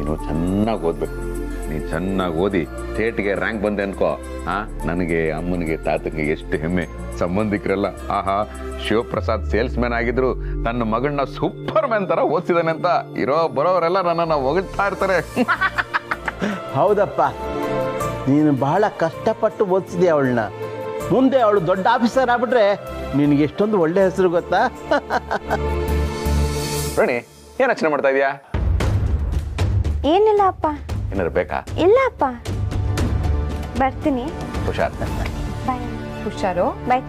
ನೀನು ಚೆನ್ನಾಗಿ ಓದ್ಬೇಕು. ನೀನು ಚೆನ್ನಾಗಿ ಓದಿ ಸ್ಟೇಟ್ಗೆ ರ್ಯಾಂಕ್ ಬಂದೆ ಅನ್ಕೋ. ನನಗೆ ಅಮ್ಮನಿಗೆ ತಾತನಿಗೆ ಎಷ್ಟು ಹೆಮ್ಮೆ. ಸಂಬಂಧಿಕರೆಲ್ಲ ಆಹಾ ಶಿವಪ್ರಸಾದ್ ಸೇಲ್ಸ್ ಮ್ಯಾನ್ ಆಗಿದ್ರು ತನ್ನ ಮಗಳನ್ನ ಸೂಪರ್ ಮ್ಯಾನ್ ತರ ಓದಿಸಿದಾನೆ ಅಂತ ಇರೋ ಬರೋರೆಲ್ಲ ನನ್ನನ್ನು ಹೊಗಳ್ತಾ ಇರ್ತಾರೆ. ಹೌದಪ್ಪ, ನೀನು ಬಹಳ ಕಷ್ಟಪಟ್ಟು ಓದಿಸಿದೆ ಅವಳನ್ನ. ಮುಂದೆ ಅವಳು ದೊಡ್ಡ ಆಫೀಸರ್ ಆಗ್ಬಿಟ್ರೆ ನಿನಗೆ ಎಷ್ಟೊಂದು ಒಳ್ಳೆ ಹೆಸರು ಗೊತ್ತಾ? ರಣಿ, ಏನ್ ರಚನೆ ಮಾಡ್ತಾ ಇದೀಯಾ? ಏನಿಲ್ಲ ಅಪ್ಪ. ಏನಾದ್ರು ಬೇಕಾ? ಇಲ್ಲ ಅಪ್ಪ, ಬರ್ತೀನಿ. ಹುಷಾರ್. ಬಾಯ್. ಹುಷಾರು. ಬಾಯ್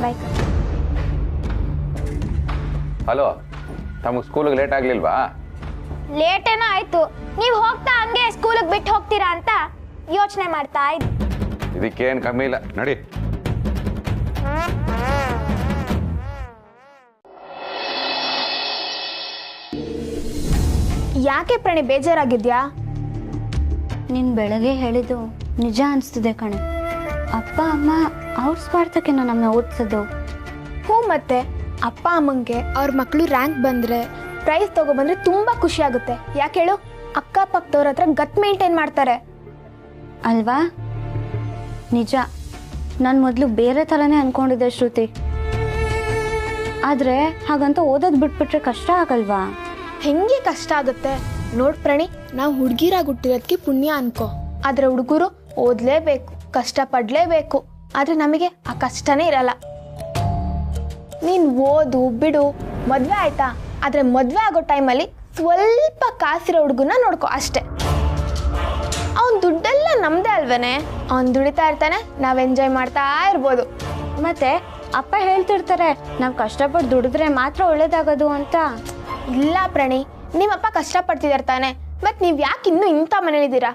ಬಾಯ್. ಹಲೋ, ತಮಗೆ ಸ್ಕೂಲಿಗೆ ಲೇಟ್ ಆಗ್ಲಿಲ್ವಾ? ಲೇಟ್ ಏನೋ ಆಯ್ತು. ನೀವು ಹೋಗ್ತಾ ಹಂಗೆ ಸ್ಕೂಲಿಗೆ ಬಿಟ್ಟು ಹೋಗ್ತೀರಾ ಅಂತ ಯೋಚನೆ ಮಾಡ್ತಾ ಇದ್ದೆ. ಇದಕ್ಕೇನು ಕಮ್ಮಿ ಇಲ್ಲ, ನಡಿ. ಯಾಕೆ ಪ್ರಣಿ ಬೇಜಾರಾಗಿದ್ಯಾ? ನೀನು ಬೆಳಗ್ಗೆ ಹೇಳಿದ್ದು ನಿಜ ಅನಿಸ್ತಿದೆ ಕಣೆ. ಅಪ್ಪ ಅಮ್ಮ ಅವ್ರ ಸ್ವಾರ್ಥಕ್ಕೆ ನಮ್ಮನ್ನ ಓದಿಸೋದು. ಹ್ಞೂ, ಮತ್ತೆ ಅಪ್ಪ ಅಮ್ಮಂಗೆ ಅವ್ರ ಮಕ್ಕಳು ರ್ಯಾಂಕ್ ಬಂದರೆ ಪ್ರೈಸ್ ತಗೊಬಂದ್ರೆ ತುಂಬ ಖುಷಿ ಆಗುತ್ತೆ. ಯಾಕೆ ಹೇಳು? ಅಕ್ಕಪಕ್ಕದವ್ರ ಹತ್ರ ಗತ್ ಮೇಂಟೈನ್ ಮಾಡ್ತಾರೆ ಅಲ್ವಾ? ನಿಜ, ನಾನು ಮೊದಲು ಬೇರೆ ಥರನೇ ಅಂದ್ಕೊಂಡಿದ್ದೆ ಶ್ರುತಿ. ಆದರೆ ಹಾಗಂತ ಓದೋದು ಬಿಟ್ಬಿಟ್ರೆ ಕಷ್ಟ ಆಗಲ್ವಾ? ಹೆಂಗೆ ಕಷ್ಟ ಆಗುತ್ತೆ ನೋಡ್ ಪ್ರಣಿ. ನಾವು ಹುಡುಗಿರಾಗಿ ಹುಟ್ಟಿರೋದಕ್ಕೆ ಪುಣ್ಯ ಅನ್ಕೋ. ಆದರೆ ಹುಡುಗರು ಓದಲೇಬೇಕು, ಕಷ್ಟಪಡಲೇಬೇಕು. ಆದರೆ ನಮಗೆ ಆ ಕಷ್ಟನೇ ಇರಲ್ಲ. ನೀನು ಓದು ಬಿಡು, ಮದುವೆ ಆಯ್ತಾ? ಆದರೆ ಮದುವೆ ಆಗೋ ಟೈಮಲ್ಲಿ ಸ್ವಲ್ಪ ಕಾಸಿರೋ ಹುಡುಗನ ನೋಡ್ಕೊ ಅಷ್ಟೆ. ಅವನ ದುಡ್ಡೆಲ್ಲ ನಮ್ಮದೇ ಅಲ್ವೇನೆ. ಅವ್ನು ದುಡಿತಾ ಇರ್ತಾನೆ, ನಾವು ಎಂಜಾಯ್ ಮಾಡ್ತಾ ಇರ್ಬೋದು. ಮತ್ತೆ ಅಪ್ಪ ಹೇಳ್ತಿರ್ತಾರೆ ನಾವು ಕಷ್ಟಪಟ್ಟು ದುಡಿದ್ರೆ ಮಾತ್ರ ಒಳ್ಳೇದಾಗೋದು ಅಂತ. ಇಲ್ಲ ಪ್ರಣಿ, ನಿಮ್ಮಪ್ಪ ಕಷ್ಟಪಡ್ತಿದ್ದಾರೆ ತಾನೆ, ಮತ್ತು ನೀವು ಯಾಕೆ ಇನ್ನೂ ಇಂಥ ಮನೇಲಿದ್ದೀರಾ?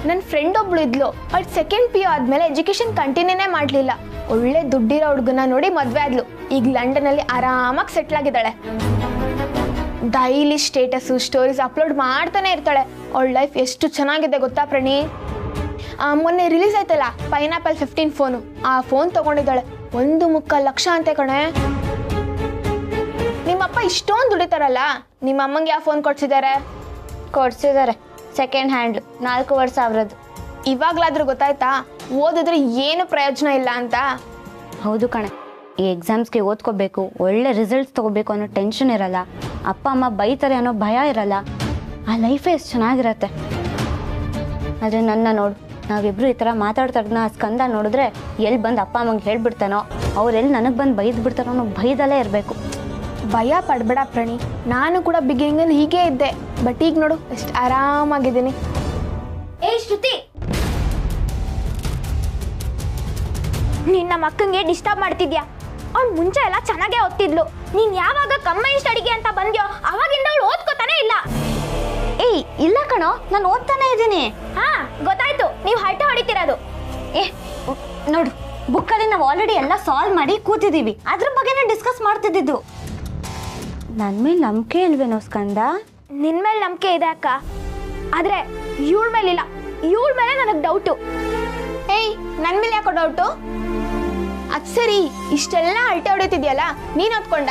ನನ್ನ ಫ್ರೆಂಡ್ ಒಬ್ಳು ಇದ್ಲು, ಅವಳು ಸೆಕೆಂಡ್ PU ಆದಮೇಲೆ ಎಜುಕೇಷನ್ ಕಂಟಿನ್ಯೂನೇ ಮಾಡಲಿಲ್ಲ. ಒಳ್ಳೆ ದುಡ್ಡಿರೋ ಹುಡುಗನ ನೋಡಿ ಮದುವೆ ಆದ್ಲು. ಈಗ ಲಂಡನಲ್ಲಿ ಆರಾಮಾಗಿ ಸೆಟ್ಲ್ ಆಗಿದ್ದಾಳೆ. ಡೈಲಿ ಸ್ಟೇಟಸ್ಸು ಸ್ಟೋರೀಸ್ ಅಪ್ಲೋಡ್ ಮಾಡ್ತಾನೆ ಇರ್ತಾಳೆ. ಅವಳ ಲೈಫ್ ಎಷ್ಟು ಚೆನ್ನಾಗಿದೆ ಗೊತ್ತಾ ಪ್ರಣಿ? ಮೊನ್ನೆ ರಿಲೀಸ್ ಆಯ್ತಲ್ಲ ಪೈನಾಪಲ್ 15 ಫೋನು, ಆ ಫೋನ್ ತೊಗೊಂಡಿದ್ದಾಳೆ. 1.25 ಲಕ್ಷ ಅಂತೆ ಕಣೆ. ನಿಮ್ಮಪ್ಪ ಇಷ್ಟೊಂದು ದುಡಿತಾರಲ್ಲ, ನಿಮ್ಮ ಅಮ್ಮಂಗೆ ಯಾವ ಫೋನ್ ಕೊಡ್ಸಿದ್ದಾರೆ ಸೆಕೆಂಡ್ ಹ್ಯಾಂಡ್ 4,500. ಇವಾಗ್ಲಾದ್ರೂ ಗೊತ್ತಾಯ್ತಾ ಓದಿದ್ರೆ ಏನು ಪ್ರಯೋಜನ ಇಲ್ಲ ಅಂತ? ಹೌದು ಕಣೆ, ಈ ಎಕ್ಸಾಮ್ಸ್ಗೆ ಓದ್ಕೋಬೇಕು, ಒಳ್ಳೆ ರಿಸಲ್ಟ್ಸ್ ತೊಗೋಬೇಕು ಅನ್ನೋ ಟೆನ್ಷನ್ ಇರಲ್ಲ. ಅಪ್ಪ ಅಮ್ಮ ಬೈತಾರೆ ಅನ್ನೋ ಭಯ ಇರಲ್ಲ. ಆ ಲೈಫೇ ಎಷ್ಟು ಚೆನ್ನಾಗಿರತ್ತೆ. ಆದರೆ ನನ್ನ ನೋಡು, ನಾವಿಬ್ರು ಈ ಥರ ಮಾತಾಡ್ತಾರನ್ನ ಸ್ಕಂದ ನೋಡಿದ್ರೆ ಎಲ್ಲಿ ಬಂದು ಅಪ್ಪ ಅಮ್ಮಂಗೆ ಹೇಳ್ಬಿಡ್ತಾನೋ, ಅವ್ರೆಲ್ಲಿ ನನಗೆ ಬಂದು ಬೈದು ಬಿಡ್ತಾನೋ ಅನ್ನೋ ಭಯದಲ್ಲೇ ಇರಬೇಕು. ಭಯ ಪಡಬೇಡ ಪ್ರಣಿ. ನಾನು ಕೂಡ ಬಿಗಿನಿಂಗಲ್ಲಿ ಹೀಗೆ ಇದ್ದೆ, ಬಟ್ ಈಗ ನೋಡು ಎಷ್ಟು ಆರಾಮಾಗಿದ್ದೀನಿ. ಶ್ರುತಿ, ನಿನ್ನ ಮಕ್ಕಂಗೆ ಡಿಸ್ಟರ್ಬ್ ಮಾಡ್ತಿದ್ಯಾ? ಅವ್ಳು ಮುಂಚೆ ಎಲ್ಲ ಚೆನ್ನಾಗೇ ಓದ್ತಿದ್ಲು. ನೀನ್ ಯಾವಾಗ ಕಮ್ಮಿ ಸ್ಟಡಿಗೆ ಅಂತ ಬಂದ್ಯೋ ಅವಾಗಿಂದ ಅವಳು ಓದ್ಕೋತಾನೆ ಇಲ್ಲ. ಇಲ್ಲ ಕಣೋ, ನಾನು ಓದ್ತಾನೆ ಇದ್ದೀನಿ. ಹಾ ಗೊತ್ತಾಯ್ತು, ನೀವು ಹರಟೆ ಹೊಡಿತಿರೋದು. ನೋಡು, ಬುಕ್ಕಲ್ಲಿ ನಾವು ಆಲ್ರೆಡಿ ಎಲ್ಲ ಸಾಲ್ವ್ ಮಾಡಿ ಕೂತಿದ್ದೀವಿ, ಅದ್ರ ಬಗ್ಗೆನೇ ಡಿಸ್ಕಸ್ ಮಾಡ್ತಿದ್ದಿದ್ದು. ನನ್ನ ಮೇಲೆ ನಂಬಿಕೆ ಇಲ್ವೇನೋ ಸ್ಕಂದ? ನಿನ್ ಮೇಲೆ ನಂಬಿಕೆ ಇದೆ ಅಕ್ಕ, ಆದ್ರೆ ಇವಳ ಮೇಲಿಲ್ಲ. ಇವಳ ಮೇಲೆ ನನಗೆ ಡೌಟು. ನನ್ ಮೇಲೆ ಯಾಕೋ ಡೌಟು? ಅದ್ ಸರಿ, ಇಷ್ಟೆಲ್ಲ ಹರಟೆ ಹೊಡಿತಿದ್ಯಲ್ಲ, ನೀನ್ ಓದ್ಕೊಂಡ?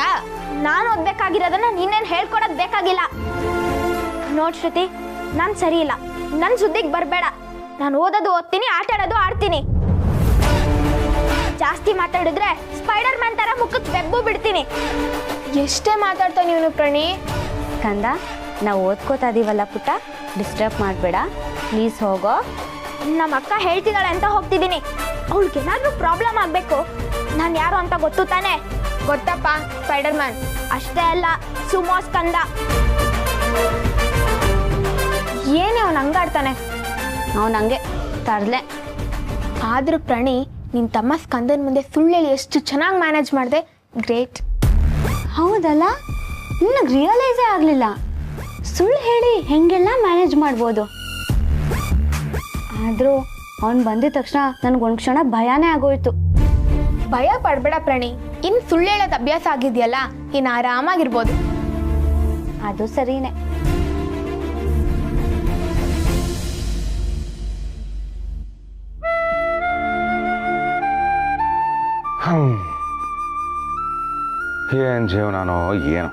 ನಾನು ಓದ್ಬೇಕಾಗಿರೋದನ್ನ ನೀನೇನ್ ಹೇಳ್ಕೊಡೋದ್ ಬೇಕಾಗಿಲ್ಲ. ನೋಡ್ ಶ್ರುತಿ, ನಾನ್ ಸರಿ ಇಲ್ಲ, ನನ್ ಸುದ್ದಿಗೆ ಬರ್ಬೇಡ. ನಾನು ಓದೋದು ಓದ್ತೀನಿ, ಆಟ ಆಡೋದು ಆಡ್ತೀನಿ. ಜಾಸ್ತಿ ಮಾತಾಡಿದ್ರೆ ಸ್ಪೈಡರ್ ಮ್ಯಾನ್ ತರ ಮುಖಕ್ಕೆ ಬೆಬ್ಬು ಬಿಡ್ತೀನಿ. ಎಷ್ಟೇ ಮಾತಾಡ್ತಾ ನೀನು ಪ್ರಣಿ. ಸ್ಕಂದ, ನಾವು ಓದ್ಕೋತಾ ಇದೀವಲ್ಲ ಪುಟ್ಟ, ಡಿಸ್ಟರ್ಬ್ ಮಾಡಬೇಡ ಪ್ಲೀಸ್, ಹೋಗೋ. ನಮ್ಮ ಅಕ್ಕ ಹೇಳ್ತಿದ್ದಾಳೆ ಅಂತ ಹೋಗ್ತಿದ್ದೀನಿ. ಅವಳಿಗೇನಾದ್ರೂ ಪ್ರಾಬ್ಲಮ್ ಆಗ್ಬೇಕು. ನಾನು ಯಾರು ಅಂತ ಗೊತ್ತು ತಾನೆ? ಗೊತ್ತಪ್ಪ, ಸ್ಪೈಡರ್ ಮ್ಯಾನ್. ಅಷ್ಟೇ ಅಲ್ಲ, ಸುಮೋ ಸ್ಕಂದ. ಏನೇ ಅವನು ಹಂಗಾಡ್ತಾನೆ. ಅವನು ಹಂಗೆ ತರ್ಲೆ. ಆದ್ರೂ ಪ್ರಣಿ, ನಿನ್ ತಮ್ಮ ಸ್ಕಂದನ್ ಮುಂದೆ ಸುಳ್ಳು ಹೇಳಿ ಎಷ್ಟು ಚೆನ್ನಾಗಿ ಮ್ಯಾನೇಜ್ ಮಾಡಿದೆ. ಗ್ರೇಟ್. ಹೌದಲ್ಲ, ನಿನಗೆ ರಿಯಲೈಸೇ ಆಗಲಿಲ್ಲ ಸುಳ್ಳು ಹೇಳಿ ಹೆಂಗೆಲ್ಲ ಮ್ಯಾನೇಜ್ ಮಾಡ್ಬೋದು. ಆದರೂ ಅವ್ನು ಬಂದಿದ ತಕ್ಷಣ ನನಗೊಂದು ಕ್ಷಣ ಭಯನೇ ಆಗೋಯ್ತು. ಭಯ ಪಡ್ಬೇಡ ಪ್ರಣಿ, ಇನ್ನು ಸುಳ್ಳು ಹೇಳೋದು ಅಭ್ಯಾಸ ಆಗಿದೆಯಲ್ಲ, ಇನ್ನು ಆರಾಮಾಗಿರ್ಬೋದು. ಅದು ಸರಿನೇ. ಏನು ಜೀವನಾನೋ ಏನು.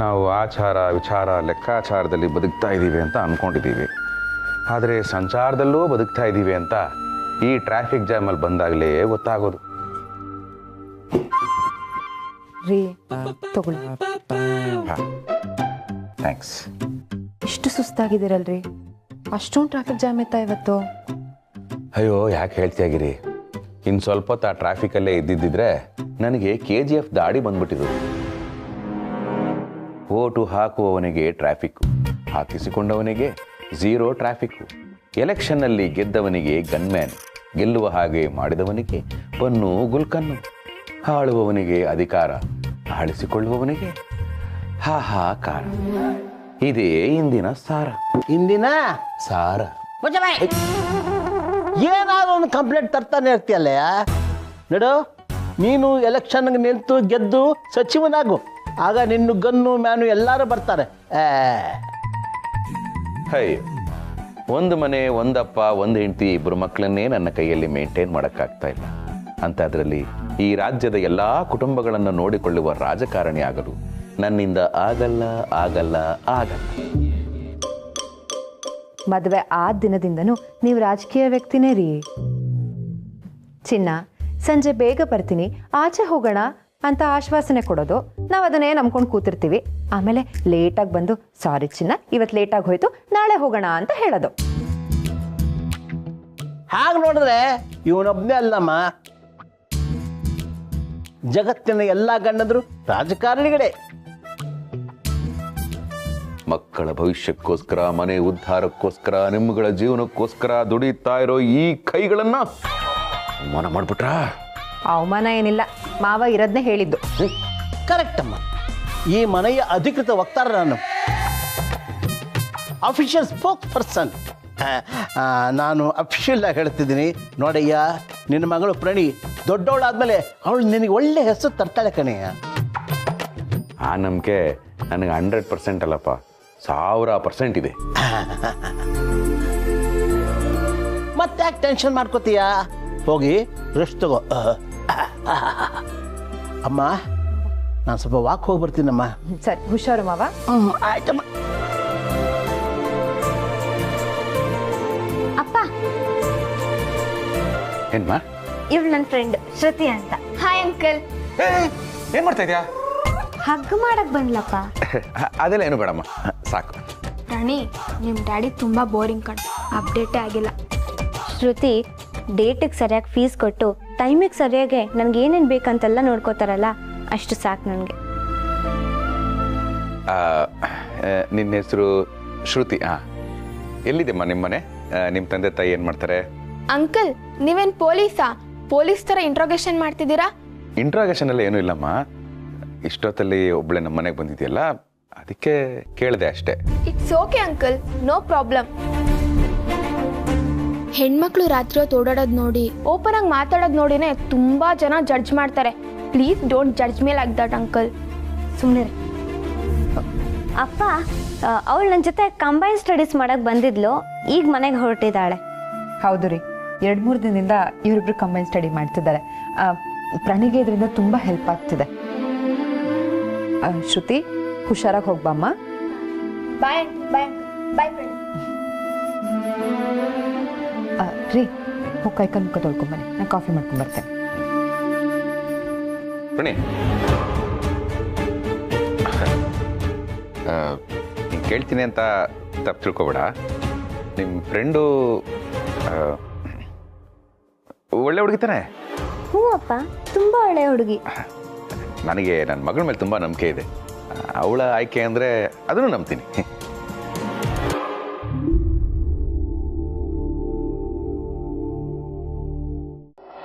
ನಾವು ಆಚಾರ ವಿಚಾರ ಲೆಕ್ಕಾಚಾರದಲ್ಲಿ ಬದುಕ್ತಾ ಇದ್ದೀವಿ ಅಂತ ಅಂದ್ಕೊಂಡಿದ್ದೀವಿ. ಆದರೆ ಸಂಚಾರದಲ್ಲೂ ಬದುಕ್ತಾ ಇದ್ದೀವಿ ಅಂತ ಈ ಟ್ರಾಫಿಕ್ ಜಾಮಲ್ಲಿ ಬಂದಾಗಲೇ ಗೊತ್ತಾಗೋದು. ರೀ ತಗೊಳ್ಳಿ. ಥ್ಯಾಂಕ್ಸ್. ಇಷ್ಟು ಸುಸ್ತಾಗಿದ್ದೀರಲ್ರಿ, ಅಷ್ಟೊಂದು ಟ್ರಾಫಿಕ್ ಜಾಮ್ ಇತ್ತಾ ಇವತ್ತು? ಅಯ್ಯೋ ಯಾಕೆ ಹೇಳ್ತೀಯಾಗಿರಿ, ಇನ್ನು ಸ್ವಲ್ಪ ಹೊತ್ತು ಆ ಟ್ರಾಫಿಕಲ್ಲೇ ಇದ್ದಿದ್ದಿದ್ರೆ ನನಗೆ KGF ದಾಡಿ ಬಂದ್ಬಿಟ್ಟಿದ್ದು. ಓಟು ಹಾಕುವವನಿಗೆ ಟ್ರಾಫಿಕ್ಕು, ಹಾಕಿಸಿಕೊಂಡವನಿಗೆ ಝೀರೋ ಟ್ರಾಫಿಕ್ಕು. ಎಲೆಕ್ಷನ್ನಲ್ಲಿ ಗೆದ್ದವನಿಗೆ ಗನ್ಮ್ಯಾನ್, ಗೆಲ್ಲುವ ಹಾಗೆ ಮಾಡಿದವನಿಗೆ ಪನ್ನು ಗುಲ್ಕನ್ನು. ಆಳುವವನಿಗೆ ಅಧಿಕಾರ, ಆಳಿಸಿಕೊಳ್ಳುವವನಿಗೆ ಹಾಹಾಕಾರ. ಇದೇ ಇಂದಿನ ಸಾರ. ಇಂದಿನ ಸಾರ. ಏನಾದ್ರು ಒಂದು ಕಂಪ್ಲೇಂಟ್ ತರ್ತಾನೆ ಇರ್ತೀಯಲ್ಲ. ನೋಡು, ನೀನು ಎಲೆಕ್ಷನ್ಗೆ ನಿಂತು ಗೆದ್ದು ಸಚಿವನಾಗು, ಆಗ ನಿನ್ನ ಗನ್ನು ಮ್ಯಾನು ಎಲ್ಲರೂ ಬರ್ತಾರೆ. ಹೈ, ಒಂದು ಮನೆ, ಒಂದಪ್ಪ, ಒಂದು ಹೆಂಡತಿ, ಇಬ್ಬರು ಮಕ್ಕಳನ್ನೇ ನನ್ನ ಕೈಯಲ್ಲಿ ಮೇಂಟೈನ್ ಮಾಡೋಕ್ಕಾಗ್ತಾ ಇಲ್ಲ. ಅಂಥದ್ರಲ್ಲಿ ಈ ರಾಜ್ಯದ ಎಲ್ಲ ಕುಟುಂಬಗಳನ್ನು ನೋಡಿಕೊಳ್ಳುವ ರಾಜಕಾರಣಿ ಆಗಲು ನನ್ನಿಂದ ಆಗಲ್ಲ ಆಗಲ್ಲ ಆಗಲ್ಲ. ಮದುವೆ ಆದ ದಿನದಿಂದನೂ ನೀವು ರಾಜಕೀಯ ವ್ಯಕ್ತಿನೇ ರೀ. ಚಿನ್ನ, ಸಂಜೆ ಬೇಗ ಬರ್ತೀನಿ, ಆಚೆ ಹೋಗೋಣ ಅಂತ ಆಶ್ವಾಸನೆ ಕೊಡೋದು, ನಾವು ಅದನ್ನೇ ನಂಬ್ಕೊಂಡು ಕೂತಿರ್ತೀವಿ. ಆಮೇಲೆ ಲೇಟಾಗಿ ಬಂದು ಸಾರಿ ಚಿನ್ನ, ಇವತ್ತು ಲೇಟಾಗಿ ಹೋಯ್ತು, ನಾಳೆ ಹೋಗೋಣ ಅಂತ ಹೇಳೋದು. ಹಾಗೆ ನೋಡಿದ್ರೆ ಇವನೊಬ್ಬನೇ ಅಲ್ಲಮ್ಮ, ಜಗತ್ತಿನ ಎಲ್ಲ ಗಂಡಂದ್ರು ರಾಜಕಾರಣಿಗಳೇ. ಮಕ್ಕಳ ಭವಿಷ್ಯಕ್ಕೋಸ್ಕರ, ಮನೆ ಉದ್ಧಾರಕ್ಕೋಸ್ಕರ, ನಿಮ್ಮಗಳ ಜೀವನಕ್ಕೋಸ್ಕರ ದುಡಿತಾ ಇರೋ ಈ ಕೈಗಳನ್ನ ಅವಮಾನ ಮಾಡ್ಬಿಟ್ರಾ? ಅವಮಾನ ಏನಿಲ್ಲ, ಮಾವ ಇರೋದನ್ನೇ ಹೇಳಿದ್ದು. ಕರೆಕ್ಟ್ ಅಮ್ಮ, ಈ ಮನೆಯ ಅಧಿಕೃತ ವಕ್ತಾರ ನಾನು, ಅಫಿಷಿಯಲ್ ಸ್ಪೋಕ್ ಪರ್ಸನ್. ನಾನು ಅಫಿಷಿಯಲ್ ಆಗಿ ಹೇಳ್ತಿದ್ದೀನಿ ನೋಡಯ್ಯ, ನಿನ್ನ ಮಗಳು ಪ್ರಣಿ ದೊಡ್ಡವಳಾದ್ಮೇಲೆ ಅವಳು ನಿನಗೆ ಒಳ್ಳೆ ಹೆಸರು ತರ್ತಾಳೆ ಕಣಯ್ಯ. ಆ ನಂಬಿಕೆ ನನಗೆ 100% ಅಲ್ಲಪ್ಪ, 1000% ಇದೆ. ಮತ್ತೆ ಯಾಕೆ ಟೆನ್ಷನ್ ಮಾಡ್ಕೋತೀಯ? ಹೋಗಿ ರೆಸ್ಟ್ ತಗೋ. ಅಮ್ಮ, ನಾನು ಸ್ವಲ್ಪ ವಾಕ್ ಹೋಗಿ ಬರ್ತೀನಮ್ಮ. ಸರಿ, ಹುಷಾರು ಮಾವ. ಆಯ್ತಮ್ಮ. ಅಪ್ಪ, ಏನ್ಮಾ? ಇವಳು ನನ್ನ ಫ್ರೆಂಡ್ ಶ್ರುತಿ ಅಂತ. Hi uncle. ಏನ್ ಮಾಡ್ತಾ ಇದೀಯಾ? ಹಗ್ ಮಾಡಕ್ ಬಂದ್ಲಪ್ಪ. ಅದೆಲ್ಲ ಏನು ಬೇಡಮ್ಮ, ಸಾಕು. ರಾಣಿ, ನಿಮ್ಮ ಡ್ಯಾಡಿ ತುಂಬ ಬೋರಿಂಗ್ ಕಣ್, ಅಪ್ಡೇಟೇ ಆಗಿಲ್ಲ. ಶ್ರುತಿ ಡೇಟಿಗೆ ಸರಿಯಾಗಿ ಫೀಸ್ ಕೊಟ್ಟು ಟೈಮಿಗೆ ಸರಿಯಾಗಿ ನನಗೆ ಏನೇನು ಬೇಕಂತೆಲ್ಲ ನೋಡ್ಕೋತಾರಲ್ಲ, ಅಷ್ಟು ಸಾಕು ನನಗೆ. ನಿನ್ನ ಹೆಸರು ಶ್ರುತಿ. ಎಲ್ಲಿದೆಮ್ಮ ನಿಮ್ಮ ಮನೆ? ನಿಮ್ಮ ತಂದೆ ತಾಯಿ ಏನು ಮಾಡ್ತಾರೆ? ಅಂಕಲ್, ನೀವೇನು ಪೊಲೀಸಾ? ಪೊಲೀಸ್ ಥರ ಇಂಟ್ರೋಗೇಷನ್ ಮಾಡ್ತಿದ್ದೀರಾ? ಇಂಟ್ರಾಗೇಷನ್ ಎಲ್ಲ ಏನೂ ಇಲ್ಲಮ್ಮ, ಇಷ್ಟೊತ್ತಲ್ಲಿ ಒಬ್ಬಳೆ ನಮ್ಮ ಮನೆಗೆ ಬಂದಿದೆಯಲ್ಲ, ಅದಕ್ಕೆ ಕೇಳಿದೆ ಅಷ್ಟೇ. It's okay uncle, no problem. ಹೆಣ್ಮಕ್ಳು ರಾತ್ರಿ ಹೊತ್ತು ಓಡಾಡೋದು ನೋಡಿ, ಓಪನ್ ಆಗಿ ಮಾತಾಡೋದು ನೋಡಿನೇ ತುಂಬಾ ಜನ ಜಡ್ಜ್ ಮಾಡ್ತಾರೆ. Please don't judge me like that uncle. ಸುಮ್ಮನೆ ಅಪ್ಪ, ಅವಳು ನನ್ನ ಜೊತೆ ಕಂಬೈನ್ ಸ್ಟಡೀಸ್ ಮಾಡಕ್ಕೆ ಬಂದಿದ್ಲು, ಈಗ ಮನೆಗೆ ಹೊರಟಿದ್ದಾಳೆ. ಹೌದು ರೀ, 2-3 ದಿನದಿಂದ ಇವರಿಬ್ರು ಕಂಬೈನ್ ಸ್ಟಡಿ ಮಾಡ್ತಿದ್ದಾರೆ. ಪ್ರಣಿಗೆ ಇದರಿಂದ ತುಂಬ ಹೆಲ್ಪ್ ಆಗ್ತಿದೆ. ಶ್ರುತಿ, ಹುಷಾರಾಗಿ ಹೋಗ್ಬಮ್ಮ. ಬಾಯ್ ಬಾಯ್ ಬಾಯ್ ಫ್ರೆಂಡ್. ರೀ, ಹೋಗಿ ಕೈ ಕಾಲು ಮುಖ ತೊಳ್ಕೊಂಬನ್ನಿ, ನಾನು ಕಾಫಿ ಮಾಡ್ಕೊಂಡು ಬರ್ತೇನೆ. ಬನ್ನಿ. ನೀನು ಕೇಳ್ತೀನಿ ಅಂತ ತಪ್ಪು ತಿಳ್ಕೊಬೇಡ. ನಿಮ್ಮ ಫ್ರೆಂಡು ಒಳ್ಳೆ ಹುಡುಗಿತಾನೆ? ಹ್ಞೂ ಅಪ್ಪ, ತುಂಬ ಒಳ್ಳೆಯ ಹುಡುಗಿ. ನನಗೆ ನನ್ನ ಮಗಳ ಮೇಲೆ ತುಂಬ ನಂಬಿಕೆ ಇದೆ. ಅವಳ ಆಯ್ಕೆ ಅಂದರೆ ಅದನ್ನು ನಂಬ್ತೀನಿ.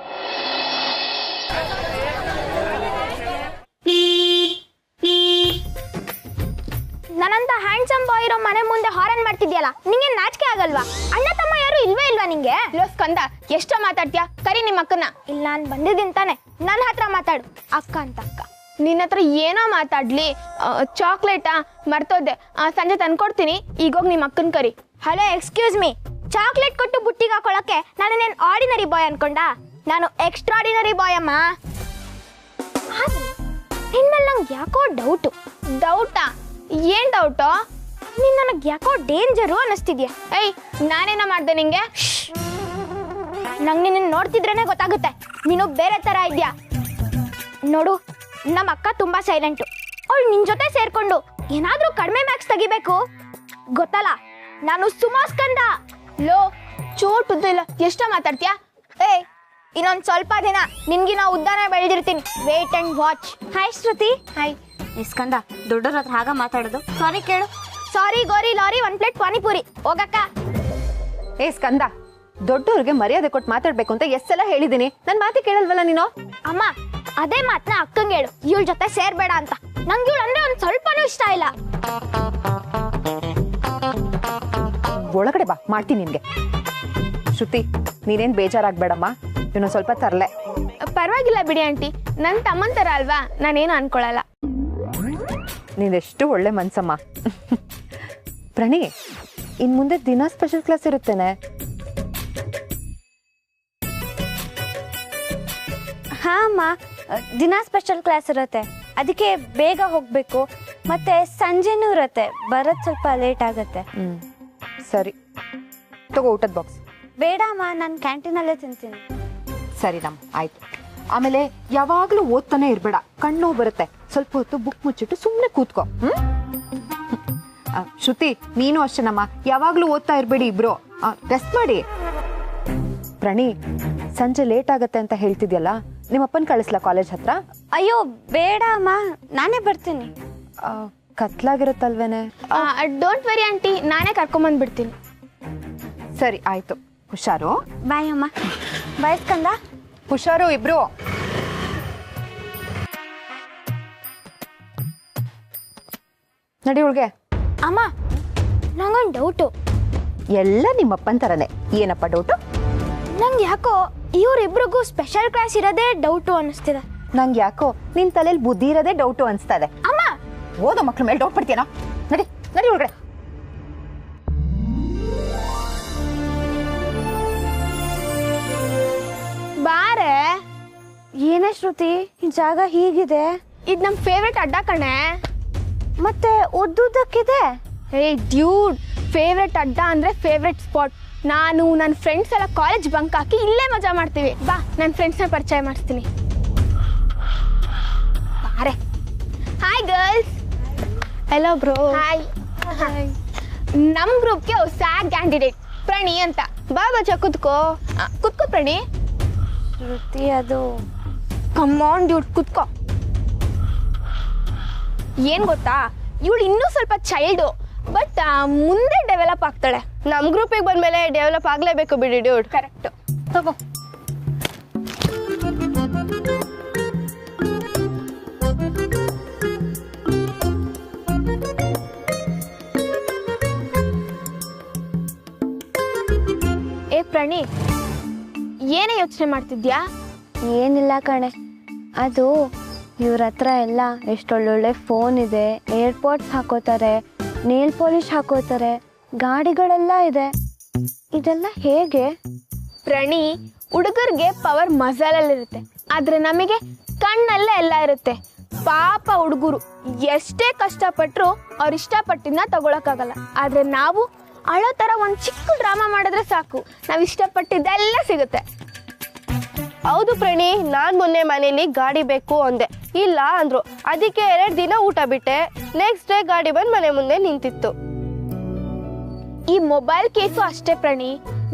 ನನ್ನಂತ ಹ್ಯಾಂಡ್ಸಮ್ ಬಾಯ್ ಇರೋ ಮನೆ ಮುಂದೆ ಹಾರನ್ ಮಾಡ್ತಿದ್ಯಲ್ಲ, ನಿಂಗೆ ನಾಚಿಕೆ ಆಗಲ್ವಾ? ಅಣ್ಣ ತಮ್ಮ ಯಾರು ಇಲ್ವೇ ಇಲ್ವಾ ನಿಂಗೆ? ಸ್ಕಂದ, ಎಷ್ಟೋ ಮಾತಾಡ್ತೀಯಾ? ಕರಿ ನಿಮ್ಮ ಅಕ್ಕನ. ಇಲ್ಲ, ನಾನು ಬಂದಿದ್ದೀನಿ ತಾನೆ, ನನ್ನ ಹತ್ರ ಮಾತಾಡು. ಅಕ್ಕ ಅಂತ ಅಕ್ಕ. ನಿನ್ನ ಹತ್ರ ಏನೋ ಮಾತಾಡ್ಲಿ. ಚಾಕ್ಲೇಟಾ ಮರ್ತೋದೆ, ಸಂಜೆ ತಂದ್ಕೊಡ್ತೀನಿ, ಈಗೋಗಿ ನಿಮ್ಮ ಅಕ್ಕನ ಕರಿ. ಹಲೋ, ಎಕ್ಸ್ಕ್ಯೂಸ್ ಮೀ, ಚಾಕ್ಲೇಟ್ ಕೊಟ್ಟು ಬುಟ್ಟಿಗೆ ಹಾಕೊಳಕ್ಕೆ ನಾನೇನು ಆರ್ಡಿನರಿ ಬಾಯ್ ಅನ್ಕೊಂಡ? ನಾನು ಎಕ್ಸ್ಟ್ರಾಡಿನರಿ ಬಾಯ್ ಅಮ್ಮ. ನಿನ್ಮೇಲೆ ನಂಗೆ ಯಾಕೋ ಡೌಟು. ಡೌಟಾ? ಏನ್ ಡೌಟು? ನೀನ್ ನನಗೆ ಯಾಕೋ ಡೇಂಜರು ಅನ್ನಿಸ್ತಿದ್ಯಾ? ಏಯ್, ನಾನೇನ ಮಾಡ್ದೆ ನಿಂಗೆ? ನಂಗೆ ನಿನ್ನ ನೋಡ್ತಿದ್ರೇನೆ ಗೊತ್ತಾಗುತ್ತೆ ನೀನು ಬೇರೆ ತರ ಇದ್ಯಾ. ನೋಡು, ನಮ್ಮ ಅಕ್ಕ ತುಂಬಾ ಸೈಲೆಂಟು. ಅವಳು ನಿನ್ ಜೊತೆ ಸೇರ್ಕೊಂಡು ಏನಾದ್ರೂ ಕಡಿಮೆ ಮ್ಯಾಕ್ಸ್ ತೆಗಿಬೇಕು ಗೊತ್ತಲ್ಲ. ನಾನು ಸುಮಾಸ್ಕಂದ ಲೋ ಚೋಟುದಿಲ್ಲ. ಎಷ್ಟ ಮಾತಾಡ್ತೀಯಾ? ಏಯ್, ಇನ್ನೊಂದ್ ಸ್ವಲ್ಪ ದಿನ ನಿನ್ಗಿನ ಉದ್ದಾನೆ ಬೆಳೆದಿರ್ತೀನಿ. Wait and watch. Hi Shruti. Hi. ಇಸ್ಕಂದ, ದೊಡ್ಡವ್ರ ಹತ್ರ ಹಾಗ ಮಾತಾಡೋದು? ಸಾರಿ ಕೇಳು. ಸಾರಿ ಗೋರಿ ಲಾರಿ 1 ಪ್ಲೇಟ್ ಪಾನಿಪುರಿ. ಹೋಗಕ್ಕ. ಏ ಸ್ಕಂದ, ದೊಡ್ಡವ್ರಿಗೆ ಮರ್ಯಾದೆ ಕೊಟ್ಟು ಮಾತಾಡ್ಬೇಕು ಅಂತ ಎಷ್ಟೆಲ್ಲ ಹೇಳಿದೀನಿ, ನನ್ ಮಾತಿ ಕೇಳಲ್ವಲ್ಲ ನೀನು? ಅಮ್ಮ, ಅದೇ ಮಾತನ್ನ ಅಕ್ಕಂಗೆ ಹೇಳು, ಇವಳ ಜೊತೆ ಸೇರ್ಬೇಡ ಅಂತ. ನಂಗೆ ಇವಳು ಅಂದ್ರೆ ಒಂದ್ ಸ್ವಲ್ಪನೂ ಇಷ್ಟ ಇಲ್ಲ. ಒಳಗಡೆ ಬಾ, ಮಾಡ್ತೀನಿ ನಿನ್ಗೆ. ಶ್ರುತಿ, ನೀನೇನ್ ಬೇಜಾರಾಗ್ಬೇಡಮ್ಮ, ಇನ್ನೊಂದ್ ಸ್ವಲ್ಪ ತರ್ಲೆ. ಪರವಾಗಿಲ್ಲ ಬಿಡಿ ಆಂಟಿ, ನನ್ ತಮ್ಮನ್ ತರ ಅಲ್ವಾ, ನಾನೇನು ಅನ್ಕೊಳಲ್ಲ. ನೀನೆಷ್ಟು ಒಳ್ಳೆ ಮನ್ಸಮ್ಮ. ಪ್ರಣಿ, ಇನ್ ಮುಂದೆ ದಿನ ಸ್ಪೆಷಲ್ ಕ್ಲಾಸ್ ಇರುತ್ತೇನೆ? ಹಾ ಅಮ್ಮ, ದಿನ ಸ್ಪೆಷಲ್ ಕ್ಲಾಸ್ ಇರುತ್ತೆ, ಅದಕ್ಕೆ ಬೇಗ ಹೋಗ್ಬೇಕು. ಮತ್ತೆ ಸಂಜೆನೂ ಇರುತ್ತೆ, ಬರೋದು ಸ್ವಲ್ಪ ಲೇಟ್ ಆಗುತ್ತೆ. ಸರಿ, ತಗೋ ಊಟದ ಬಾಕ್ಸ್. ಬೇಡ ಅಮ್ಮ, ನಾನು ಕ್ಯಾಂಟೀನಲ್ಲೇ ತಿಂತೀನಿ. ಸರಿ ನಮ್ ಆಯ್ತು. ಆಮೇಲೆ ಯಾವಾಗ್ಲೂ ಓದ್ತಾನೆ ಇರ್ಬೇಡ, ಕಣ್ಣು ಬರುತ್ತೆ. ಸ್ವಲ್ಪ ಹೊತ್ತು ಬುಕ್ ಮುಚ್ಚಿಟ್ಟು ಸುಮ್ಮನೆ ಕೂತ್ಕೋ. ಶ್ರುತಿ, ನೀನು ಅಷ್ಟೇನಮ್ಮ, ಯಾವಾಗ್ಲೂ ಓದ್ತಾ ಇರ್ಬೇಡಿ ಇಬ್ರು, ರೆಸ್ಟ್ ಮಾಡಿ. ಪ್ರಣಿ, ಸಂಜೆ ಲೇಟ್ ಆಗತ್ತೆ ಅಂತ ಹೇಳ್ತಿದ್ಯಲ್ಲ, ನಿಮ್ಮಪ್ಪನ್ ಕಳಿಸ್ಲಾ ಕಾಲೇಜ್ ಹತ್ರ? ಅಯ್ಯೋ ಬೇಡ ಅಮ್ಮ, ನಾನೇ ಬರ್ತೀನಿ. ಕತ್ಲಾಗಿರುತ್ತಲ್ವೇನೆ? ಡೋಂಟ್ ವರಿ ಆಂಟಿ, ನಾನೇ ಕರ್ಕೊಂಬಂದ್ಬಿಡ್ತೀನಿ. ಸರಿ ಆಯ್ತು, ಹುಷಾರು. ಬಾಯ್ ಅಮ್ಮ. ಬಾಯ್ ಸ್ಕಂದ. ಹುಷಾರು ಇಬ್ರು. ನಡಿ ಒಳಗೆ. ಅಮ್ಮ, ನಂಗೊಂದು ಡೌಟು. ಎಲ್ಲ ನಿಮ್ಮಪ್ಪನ್ ತರನೇ. ಏನಪ್ಪ ಡೌಟು? ನಂಗೆ ಯಾಕೋ ಇವ್ರಿಬ್ರಿಗೂ ಸ್ಪೆಷಲ್ ಕ್ಲಾಸ್ ಇರೋದೇ ಡೌಟು ಅನ್ನಿಸ್ತಿದೆ. ನಂಗೆ ಯಾಕೋ ನಿನ್ ತಲೆಯಲ್ಲಿ ಬುದ್ಧಿ ಇರೋದೇ ಡೌಟು ಅನ್ಸ್ತಾ ಇದೆ. ಅಮ್ಮ, ಓದೋ ಮಕ್ಳ ಮೇಲೆ ಡೌಟ್ ಪಡ್ತೀಯನಾ? ನಡಿ ನಡಿ ಒಳಗಡೆ. ಬಾರೆ. ಏನೇ ಶ್ರುತಿ, ಈ ಜಾಗ ಹೀಗಿದೆ? ಇದು ನಮ್ಮ ಫೇವ್ರೆಟ್ ಅಡ್ಡ ಕಣೆ. ಮತ್ತೆ ಉದ್ದುದ್ದಕ್ಕಿದೆ. ಹೇ ಡ್ಯೂಡ್, ಫೇವ್ರೆಟ್ ಅಡ್ಡ ಅಂದ್ರೆ ಫೇವ್ರೆಟ್ ಸ್ಪಾಟ್. ನಾನು ನನ್ನ ಫ್ರೆಂಡ್ಸ್ ಎಲ್ಲ ಕಾಲೇಜ್ ಬಂಕ್ ಹಾಕಿ ಇಲ್ಲೇ ಮಜಾ ಮಾಡ್ತೀವಿ. ಬಾ, ನನ್ನ ಫ್ರೆಂಡ್ಸ್ನ ಪರಿಚಯ ಮಾಡಿಸ್ತೀನಿ. ಬಾರೆ. Hi girls. Hello bro. Hi. ನಮ್ಮ ಗ್ರೂಪ್ಗೆ ಹೊಸ ಕ್ಯಾಂಡಿಡೇಟ್ ಪ್ರಣಿ ಅಂತ. ಬಾ ಬಚ್ಚ, ಕುತ್ಕೋ. ಕುತ್ಕೋ ಪ್ರಣಿ. ಶ್ರುತಿ, ಅದು ಕಮಾನ್ ಡ್ಯೂಡ್, ಕುತ್ಕೋ. ಏನ್ ಗೊತ್ತಾ, ಇವಳು ಇನ್ನೂ ಸ್ವಲ್ಪ ಚೈಲ್ಡು, ಬಟ್ ಮುಂದೆ ಡೆವಲಪ್ ಆಗ್ತಾಳೆ. ನಮ್ಮ ಗ್ರೂಪಿಗೆ ಬಂದ್ಮೇಲೆ ಡೆವಲಪ್ ಆಗಲೇಬೇಕು ಬಿಡಿ ಡ್ಯೂಡ್. ಕರೆಕ್ಟ್. ತಗೋ. ಏ ಪ್ರಣಿ, ಏನೇ ಯೋಚನೆ ಮಾಡ್ತಿದ್ಯಾ? ಏನಿಲ್ಲ ಕಣೆ, ಅದು ಇವ್ರ ಹತ್ರ ಎಲ್ಲ ಎಷ್ಟೊಳ್ಳೊಳ್ಳೆ ಫೋನ್ ಇದೆ, ಏರ್ಪೋರ್ಟ್ಸ್ ಹಾಕೋತಾರೆ, ನೇಲ್ ಪಾಲಿಶ್ ಹಾಕೋತಾರೆ, ಗಾಡಿಗಳೆಲ್ಲ ಇದೆ. ಇದೆಲ್ಲ ಹೇಗೆ? ಪ್ರಣಿ, ಹುಡುಗರಿಗೆ ಪವರ್ ಮಸಾಲಲ್ಲಿರುತ್ತೆ, ಆದ್ರೆ ನಮಗೆ ಕಣ್ಣಲ್ಲೇ ಎಲ್ಲ ಇರುತ್ತೆ. ಪಾಪ ಹುಡುಗರು ಎಷ್ಟೇ ಕಷ್ಟಪಟ್ಟರು ಅವ್ರು ಇಷ್ಟಪಟ್ಟಿದ್ನ ತಗೊಳಕ್ಕಾಗಲ್ಲ. ಆದ್ರೆ ನಾವು ಅಳೋ ಥರ ಒಂದು ಚಿಕ್ಕ ಡ್ರಾಮಾ ಮಾಡಿದ್ರೆ ಸಾಕು, ನಾವು ಇಷ್ಟಪಟ್ಟಿದ್ದೆಲ್ಲ ಸಿಗುತ್ತೆ. ಹೌದು ಪ್ರಣಿ, ನಾನ್ ಮೊನ್ನೆ ಮನೇಲಿ ಗಾಡಿ ಬೇಕು ಅಂದೆ, ಇಲ್ಲ ಅಂದ್ರು. ಅದಕ್ಕೆ 2 ದಿನ ಊಟ ಬಿಟ್ಟೆ. ನೆಕ್ಸ್ಟ್ ಡೇ ಗಾಡಿ ಬಂದ್ ಮನೆ ಮುಂದೆ ನಿಂತಿತ್ತು. ಈ ಮೊಬೈಲ್ ಕೇಸು ಅಷ್ಟೇ ಪ್ರಣಿ.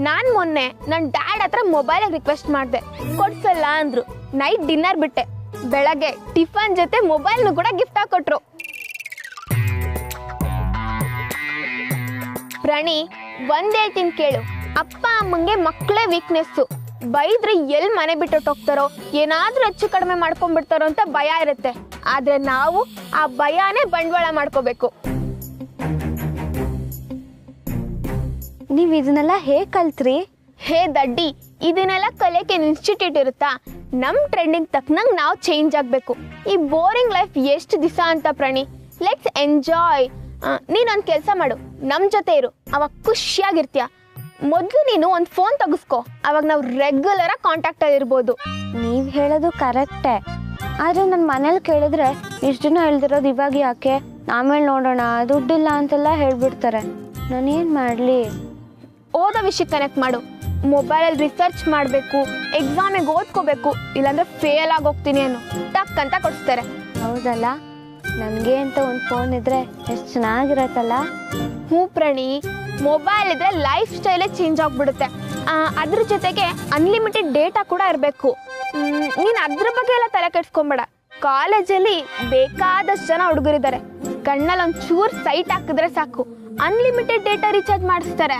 ನಾನ್ ಮೊನ್ನೆ ನನ್ನ ಡ್ಯಾಡ್ ಹತ್ರ ಮೊಬೈಲ್ ರಿಕ್ವೆಸ್ಟ್ ಮಾಡಿದೆ, ಕೊಡ್ಸಲ್ಲ ಅಂದ್ರು. ನೈಟ್ ಡಿನ್ನರ್ ಬಿಟ್ಟೆ, ಬೆಳಗ್ಗೆ ಟಿಫನ್ ಜೊತೆ ಮೊಬೈಲ್ನು ಕೂಡ ಗಿಫ್ಟ್ ಆಗಿ ಕೊಟ್ರು. ಪ್ರಣಿ, ಒಂದ್ ಹೇಳ್ತೀನಿ ಕೇಳು, ಅಪ್ಪ ಅಮ್ಮಂಗೆ ಮಕ್ಕಳೇ ವೀಕ್ನೆಸ್ಸು. ಬೈದ್ರೆ ಎಲ್ಲಿ ಮನೆ ಬಿಟ್ಟು ಹೋಗ್ತಾರೋ, ಏನಾದ್ರೂ ಹೆಚ್ಚು ಕಡಿಮೆ ಮಾಡ್ಕೊಂಡ್ಬಿಡ್ತಾರೋ ಅಂತ ಭಯ ಇರುತ್ತೆ. ಆದ್ರೆ ನಾವು ಆ ಭಯನೇ ಬಂಡವಾಳ ಮಾಡ್ಕೋಬೇಕು. ನೀವು ಇದನ್ನೆಲ್ಲ ಹೇಗೆ ಕಲ್ತ್ರಿ? ಹೇ ದಡ್ಡಿ, ಇದನ್ನೆಲ್ಲ ಕಲಿಯಕ್ಕೆ ಇನ್ಸ್ಟಿಟ್ಯೂಟ್ ಇರುತ್ತಾ? ನಮ್ ಟ್ರೆಂಡಿಂಗ್ ತಕ್ಕನಂಗೆ ನಾವು ಚೇಂಜ್ ಆಗ್ಬೇಕು. ಈ ಬೋರಿಂಗ್ ಲೈಫ್ ಎಷ್ಟು ದಿವಸ ಅಂತ ಪ್ರಣಿ, ಲೆಟ್ಸ್ ಎಂಜಾಯ್. ನೀನೊಂದು ಕೆಲಸ ಮಾಡು, ನಮ್ಮ ಜೊತೆ ಇರು, ಅವಾಗ ಖುಷಿಯಾಗಿರ್ತೀಯ. ಮೊದಲು ನೀನು ಒಂದು ಫೋನ್ ತೆಗಿಸ್ಕೊ, ಅವಾಗ ನಾವು ರೆಗ್ಯುಲರ್ ಆಗಿ ಕಾಂಟ್ಯಾಕ್ಟ್ ಅಲ್ಲಿ ಇರ್ಬೋದು. ನೀವು ಹೇಳೋದು ಕರೆಕ್ಟೇ, ಆದರೆ ನನ್ನ ಮನೇಲಿ ಕೇಳಿದ್ರೆ ಇಷ್ಟು ದಿನ ಹೇಳ್ದಿರೋದು ಇವಾಗ ಯಾಕೆ ಆಮೇಲೆ ನೋಡೋಣ ದುಡ್ಡಿಲ್ಲ ಅಂತೆಲ್ಲ ಹೇಳ್ಬಿಡ್ತಾರೆ. ನಾನೇನು ಮಾಡಲಿ? ಓದೋ ವಿಷಯಕ್ಕೆ ಕನೆಕ್ಟ್ ಮಾಡು. ಮೊಬೈಲಲ್ಲಿ ರಿಸರ್ಚ್ ಮಾಡಬೇಕು, ಎಕ್ಸಾಮಿಗೆ ಓದ್ಕೋಬೇಕು, ಇಲ್ಲಾಂದ್ರೆ ಫೇಲ್ ಆಗೋಗ್ತೀನಿ ಅನ್ನೋ ಟಕ್ ಅಂತ ಕೊಡಿಸ್ತಾರೆ. ಹೌದಲ್ಲ, ನನಗೆ ಅಂತ ಒಂದು ಫೋನ್ ಇದ್ರೆ ಎಷ್ಟು ಚೆನ್ನಾಗಿರತ್ತಲ್ಲ. ಹ್ಞೂ ಪ್ರಣಿ, ಮೊಬೈಲ್ ಇದ್ರೆ ಲೈಫ್ ಸ್ಟೈಲೇ ಚೇಂಜ್ ಆಗಿಬಿಡುತ್ತೆ. ಅದ್ರ ಜೊತೆಗೆ ಅನ್ಲಿಮಿಟೆಡ್ ಡೇಟಾ ಕೂಡ ಇರಬೇಕು. ನೀನು ಅದ್ರ ಬಗ್ಗೆ ಎಲ್ಲ ತಲೆ ಕೆಡ್ಸ್ಕೊಂಬೇಡ. ಕಾಲೇಜಲ್ಲಿ ಬೇಕಾದಷ್ಟು ಜನ ಹುಡುಗರಿದ್ದಾರೆ. ಕಣ್ಣಲ್ಲಿ ಒಂಚೂರು ಸೈಟ್ ಹಾಕಿದ್ರೆ ಸಾಕು, ಅನ್ಲಿಮಿಟೆಡ್ ಡೇಟಾ ರೀಚಾರ್ಜ್ ಮಾಡಿಸ್ತಾರೆ.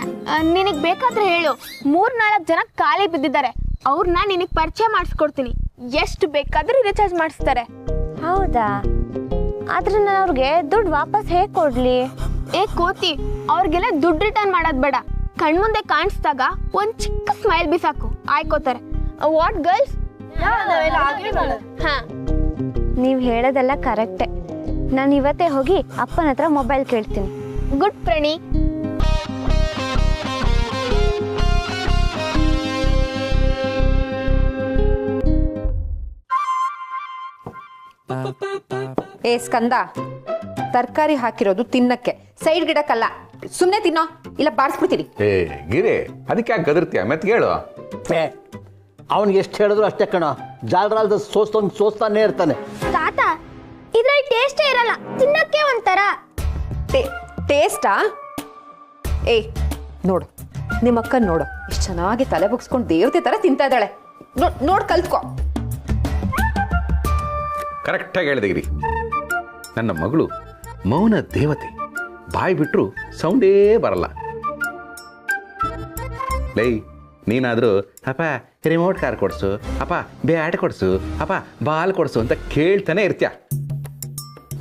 ನಿನಗೆ ಬೇಕಾದ್ರೆ ಹೇಳು, 3-4 ಜನ ಖಾಲಿ ಬಿದ್ದಿದ್ದಾರೆ, ಅವ್ರನ್ನ ನಿನಗೆ ಪರಿಚಯ ಮಾಡಿಸ್ಕೊಡ್ತೀನಿ. ಎಷ್ಟು ಬೇಕಾದ್ರೂ ರೀಚಾರ್ಜ್ ಮಾಡಿಸ್ತಾರೆ. ಹೌದಾ? ಆದ್ರೆ ನಾನು ಅವ್ರಿಗೆ ದುಡ್ಡು ವಾಪಸ್ ಹೇಗೆ ಕೊಡ್ಲಿ? ಕೋತಿ, ಅವ್ರಿಗೆಲ್ಲ ದುಡ್ಡು ರಿಟರ್ನ್ ಮಾಡೋದು ಬೇಡ. ಕಣ್ಮುಂದೆ ಕಾಣಿಸ್ದಾಗ ಒಂದು ಚಿಕ್ಕ ಸ್ಮೈಲ್ ಬಿ ಸಾಕು, ಆಯ್ಕೋತಾರೆ. What girls? ಹಾ, ನೀವು ಹೇಳೋದೆಲ್ಲ ಕರೆಕ್ಟೇ. ನಾನು ಇವತ್ತೇ ಹೋಗಿ ಅಪ್ಪನ ಹತ್ರ ಮೊಬೈಲ್ ಕೇಳ್ತೀನಿ. ಗುಡ್ ಪ್ರಣಿ. ಏ ಸ್ಕಂದ, ತರಕಾರಿ ಹಾಕಿರೋದು ತಿನ್ನಕ್ಕೆ, ಸೈಡ್ ಗಿಡಕ್ಕಲ್ಲ. ಸುಮ್ಮನೆ ತಿನ್ನೋ, ಇಲ್ಲ ಬಾರಿಸ್ಬಿಡ್ತೀನಿ. ಗಿರಿ, ಅದಕ್ಕೆ ಯಾಕೆ ಗದರ್ತೀಯ? ಮೆತ್ಗೆ ಹೇಳು. ಅವನಿಗೆ ಎಷ್ಟು ಹೇಳಿದ್ರು ಅಷ್ಟೇ ಕಣ, ಜಾಲರಾಲ್ದ ಸೋಸ್ತಾನೆ ಇರ್ತಾನೆ. ತಾತ, ಇದ್ರಲ್ಲಿ ಟೇಸ್ಟೇ ಇರಲ್ಲ, ತಿನ್ನಕ್ಕೆ ಒಂಥರ. ಟೇಸ್ಟಾ? ಏ ನೋಡು, ನಿಮ್ಮಕ್ಕ ನೋಡು, ಎಷ್ಟು ಚೆನ್ನಾಗಿ ತಲೆ ಬಗ್ಸ್ಕೊಂಡು ದೇವತೆ ತರ ತಿಂತಾ ಇದ್ದಾಳೆ. ನೋಡ್ ಕಲ್ತ್ಕೊ. ಕರೆಕ್ಟಾಗಿ ಹೇಳಿದೆ ಗಿರಿ. ನನ್ನ ಮಗಳು ಮೌನ ದೇವತೆ, ಬಾಯಿ ಬಿಟ್ರು ಸೌಂಡೇ ಬರಲ್ಲ. ಲೈ, ನೀನಾದರೂ ಅಪ್ಪ ರಿಮೋಟ್ ಕಾರ್ ಕೊಡಿಸು, ಅಪ್ಪ ಬ್ಯಾಟ್ ಕೊಡಿಸು, ಅಪ್ಪ ಬಾಲ್ ಕೊಡಿಸು ಅಂತ ಕೇಳ್ತಾನೆ ಇರ್ತೀಯ.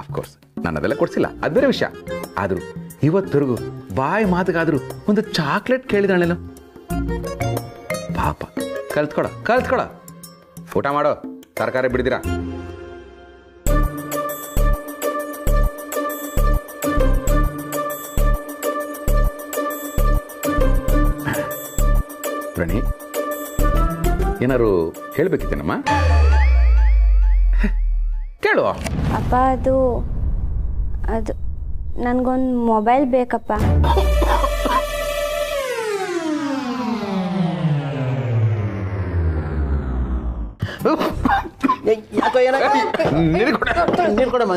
ಅಫ್ಕೋರ್ಸ್ ನಾನು ಅದೆಲ್ಲ ಕೊಡಿಸಿಲ್ಲ, ಅದು ಬೇರೆ ವಿಷಯ. ಆದರೂ ಇವತ್ತರೆಗೂ ಬಾಯಿ ಮಾತಿಗಾದರೂ ಒಂದು ಚಾಕ್ಲೇಟ್ ಕೇಳಿದಾಳೇನೋ. ಪಾಪ, ಕಲ್ತ್ಕೊಳ. ಊಟ ಮಾಡೋ, ತರಕಾರಿ ಬಿಡ್ದಿರಾ. ಪ್ರಣಿ, ಏನಾರು ಹೇಳ್ಬೇಕಿತ್ತೇನಮ್ಮ? ಕೇಳುವ. ಅಪ್ಪ, ಅದು ನನಗೊಂದು ಮೊಬೈಲ್ ಬೇಕಪ್ಪ. ಯಾಕೋ ನೀರು ಕೊಡಮ್ಮ.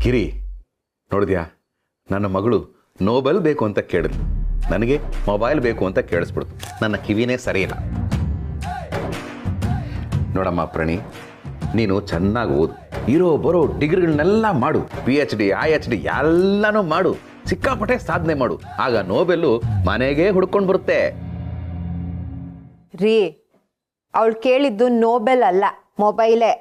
ಗಿರಿ, ನೋಡಿದ್ಯಾ, ನನ್ನ ಮಗಳು ನೋಬೆಲ್ ಬೇಕು ಅಂತ ಕೇಳಿದ್ಲು, ನನಗೆ ಮೊಬೈಲ್ ಬೇಕು ಅಂತ ಕೇಳಿಸ್ಬಿಡ್ತು. ನನ್ನ ಕಿವಿನೇ ಸರಿ ಇಲ್ಲ. ನೋಡಮ್ಮ ಪ್ರಣಿ, ನೀನು ಚೆನ್ನಾಗಿ ಓದು, ಇರೋ ಬರೋ ಡಿಗ್ರಿಗಳನ್ನೆಲ್ಲ ಮಾಡು, PhD IHD ಎಲ್ಲನೂ ಮಾಡು, ಸಿಕ್ಕಾಪಟ್ಟೆ ಸಾಧನೆ ಮಾಡು. ಆಗ ನೋಬೆಲ್ಲು ಮನೆಗೆ ಹುಡ್ಕೊಂಡು ಬರುತ್ತೆ. ರೀ, ಅವಳು ಕೇಳಿದ್ದು ನೋಬೆಲ್ ಅಲ್ಲ, ಮೊಬೈಲೇ.